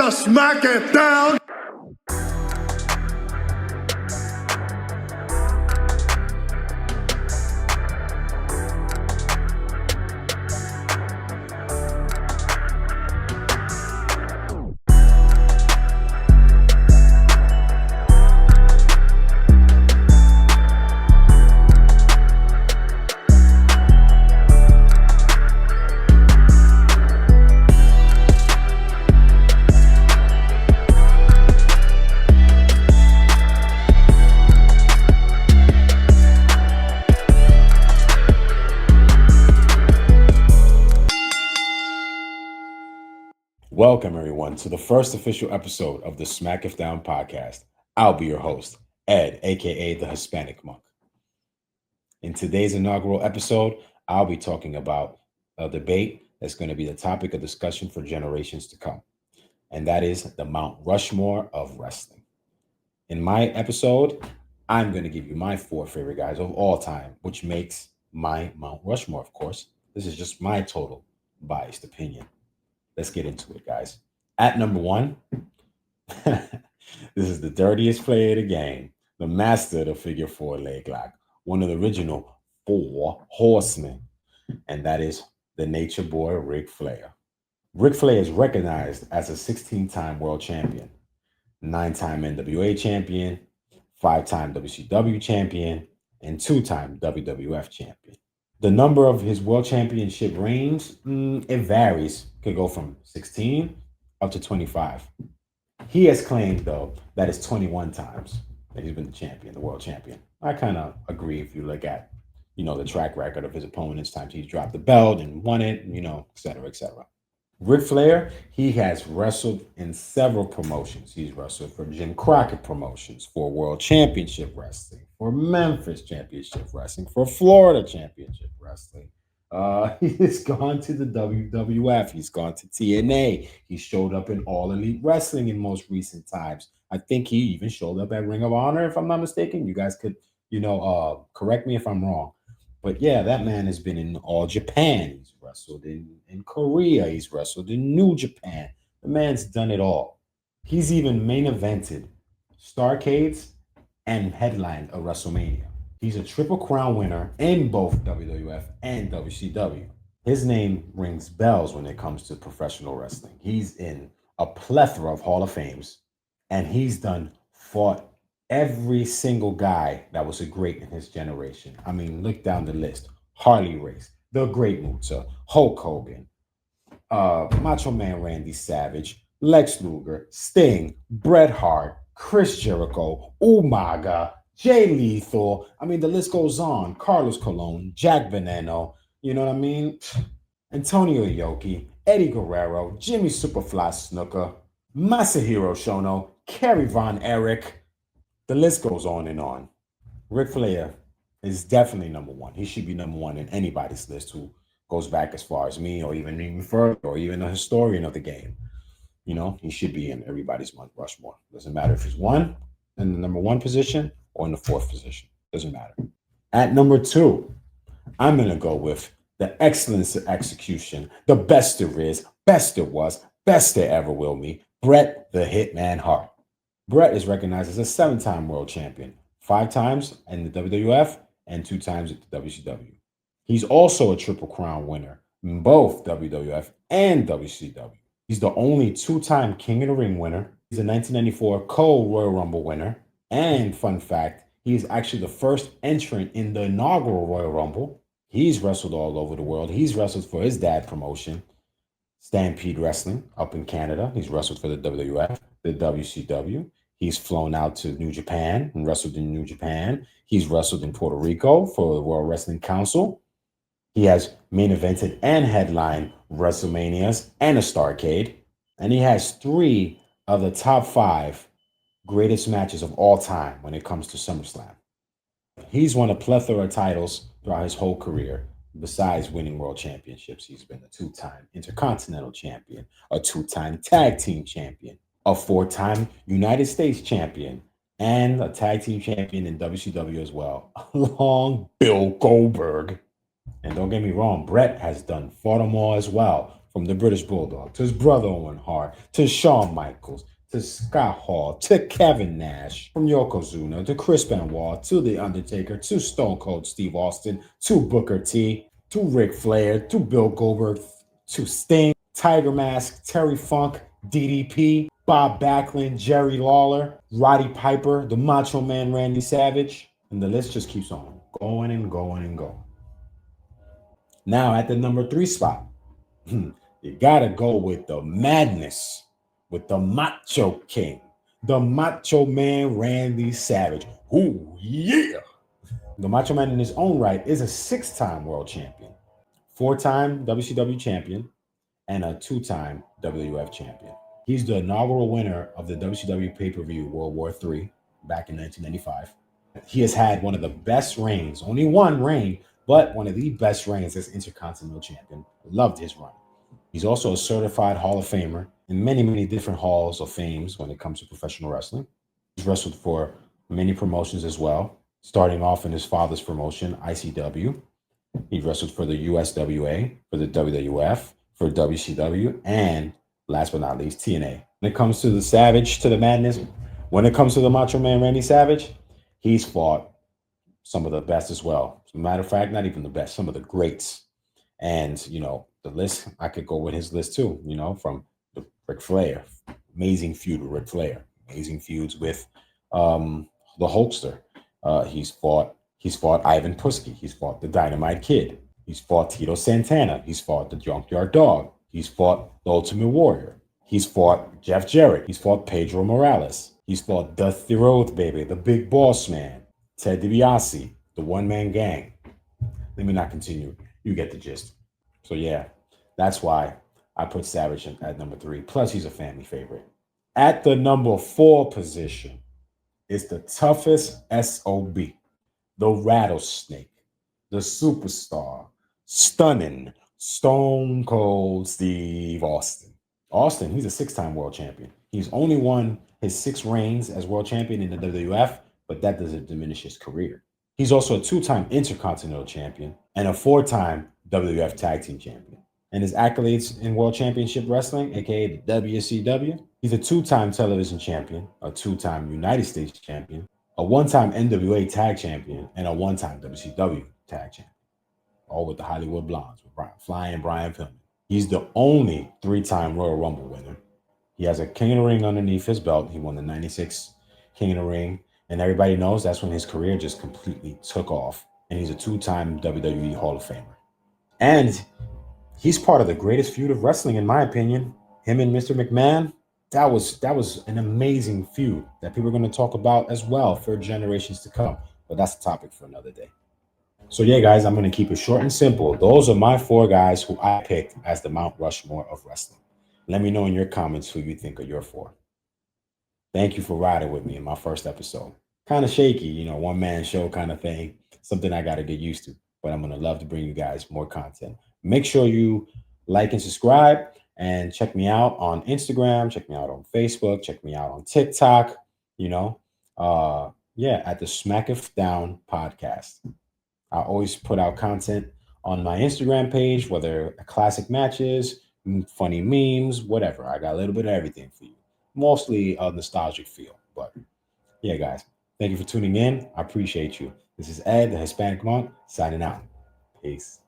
to smack it down. Welcome, everyone, to the first official episode of the Smack If Down podcast. I'll be your host, Ed, aka the Hispanic Monk. In today's inaugural episode, I'll be talking about a debate that's going to be the topic of discussion for generations to come, and that is the Mount Rushmore of wrestling. In my episode, I'm going to give you my 4 favorite guys of all time, which makes my Mount Rushmore, of course. This is just my total biased opinion. Let's get into it, guys. At number 1, this is the dirtiest player of the game, the master of the figure 4 leg lock, one of the original 4 horsemen, and that is the nature boy, Ric Flair. Ric Flair is recognized as a 16-time world champion, 9-time NWA champion, 5-time WCW champion, and 2-time WWF champion. The number of his world championship reigns, it varies. Could go from 16 up to 25. He has claimed, though, that it's 21 times that he's been the champion, the world champion. I kind of agree if you look at, the track record of his opponents, times he's dropped the belt and won it, et cetera, et cetera. Ric Flair, he has wrestled in several promotions. He's wrestled for Jim Crockett Promotions, for World Championship Wrestling, for Memphis Championship Wrestling, for Florida Championship Wrestling. He's gone to the WWF. He's gone to TNA. He showed up in All Elite Wrestling in most recent times. I think he even showed up at Ring of Honor, if I'm not mistaken. You guys could, correct me if I'm wrong. But yeah, that man has been in All Japan. He's wrestled in Korea. He's wrestled in New Japan. The man's done it all. He's even main evented Starrcades and headlined a WrestleMania. He's a Triple Crown winner in both WWF and WCW. His name rings bells when it comes to professional wrestling. He's in a plethora of Hall of Fames, and he's fought every single guy that was a great in his generation. I mean, look down the list. Harley Race, The Great Muta, Hulk Hogan, Macho Man Randy Savage, Lex Luger, Sting, Bret Hart, Chris Jericho, Umaga, Jay Lethal. I mean, the list goes on. Carlos Colon, Jack Veneno, you know what I mean? Antonio Inoki, Eddie Guerrero, Jimmy Superfly Snuka, Masahiro Shono, Kerry Von Erich. The list goes on and on. Ric Flair is definitely number 1. He should be number 1 in anybody's list who goes back as far as me or even further, or even a historian of the game. He should be in everybody's Mount Rushmore. Doesn't matter if he's in the number 1 position or in the 4th position. Doesn't matter. At number 2, I'm going to go with the excellence of execution, the best there is, best there was, best there ever will be, Bret the Hitman Hart. Bret is recognized as a 7-time world champion, 5 times in the WWF and 2 times at the WCW. He's also a Triple Crown winner in both WWF and WCW. He's the only 2-time King of the Ring winner. He's a 1994 co-Royal Rumble winner. And fun fact, he's actually the first entrant in the inaugural Royal Rumble. He's wrestled all over the world. He's wrestled for his dad promotion, Stampede Wrestling, up in Canada. He's wrestled for the WWF, the WCW. He's flown out to New Japan and wrestled in New Japan. He's wrestled in Puerto Rico for the World Wrestling Council. He has main evented and headlined WrestleManias and a Starrcade. And he has 3 of the top 5 greatest matches of all time when it comes to SummerSlam. He's won a plethora of titles throughout his whole career. Besides winning world championships, he's been a 2-time Intercontinental Champion, a 2-time Tag Team Champion, a 4-time United States Champion, and a Tag Team Champion in WCW as well, along Bill Goldberg. And don't get me wrong, Bret has fought them all as well, From the British Bulldog to his brother Owen Hart to Shawn Michaels to Scott Hall to Kevin Nash, from Yokozuna to Chris Benoit to The Undertaker to Stone Cold Steve Austin to Booker T to Ric Flair to Bill Goldberg to Sting, Tiger Mask, Terry Funk, DDP, Bob Backlund, Jerry Lawler, Roddy Piper, the Macho Man Randy Savage, and the list just keeps on going and going and going. Now at the number 3 spot, you gotta go with the madness, with the Macho King, the Macho Man Randy Savage. Ooh, yeah! The Macho Man in his own right is a 6-time world champion, 4-time WCW champion, and a 2-time WWF champion. He's the inaugural winner of the WCW pay-per-view World War III back in 1995. He has had one of the best reigns, only one reign, but one of the best reigns as Intercontinental Champion. Loved his run. He's also a certified Hall of Famer in many, many different halls of fames when it comes to professional wrestling. He's wrestled for many promotions as well, starting off in his father's promotion, ICW. He wrestled for the USWA, for the WWF, for WCW, and last but not least, TNA. When it comes to the Savage, to the madness, when it comes to the Macho Man Randy Savage, he's fought some of the best as well. As a matter of fact, not even the best, some of the greats. And, the list, I could go with his list too, from the Ric Flair, amazing feud with Ric Flair, amazing feuds with the Hulkster. He's fought Ivan Putski. He's fought the Dynamite Kid. He's fought Tito Santana. He's fought the Junkyard Dog. He's fought the Ultimate Warrior. He's fought Jeff Jarrett. He's fought Pedro Morales. He's fought Dusty Rhodes, baby, the Big Boss Man, Ted DiBiase, the One Man Gang. Let me not continue. You get the gist. So yeah, that's why I put Savage at number 3. Plus, he's a family favorite. At the number 4 position is the toughest SOB, the Rattlesnake, the superstar, stunning Stone Cold Steve Austin. Austin, he's a 6-time world champion. He's only won his 6 reigns as world champion in the WWF, but that doesn't diminish his career. He's also a 2-time Intercontinental Champion and a 4-time WWF Tag Team Champion. And his accolades in World Championship Wrestling, aka the WCW, he's a 2-time Television Champion, a 2-time United States Champion, a 1-time NWA Tag Champion, and a 1-time WCW Tag Champion. All with the Hollywood Blondes, with Flying Brian Pillman. He's the only 3-time Royal Rumble winner. He has a King of the Ring underneath his belt. He won the 96 King of the Ring. And everybody knows that's when his career just completely took off. And he's a 2-time WWE Hall of Famer. And he's part of the greatest feud of wrestling, in my opinion. Him and Mr. McMahon, that was an amazing feud that people are going to talk about as well for generations to come. But that's a topic for another day. So yeah, guys, I'm going to keep it short and simple. Those are my 4 guys who I picked as the Mount Rushmore of wrestling. Let me know in your comments who you think are your 4. Thank you for riding with me in my first episode. Kind of shaky, one-man show kind of thing. Something I got to get used to. But I'm going to love to bring you guys more content. Make sure you like and subscribe and check me out on Instagram. Check me out on Facebook. Check me out on TikTok. At the Smack If Down podcast. I always put out content on my Instagram page, whether classic matches, funny memes, whatever. I got a little bit of everything for you. Mostly a nostalgic feel. But yeah, guys, thank you for tuning in. I appreciate you. This is Ed, the Hispanic Monk, signing out. Peace.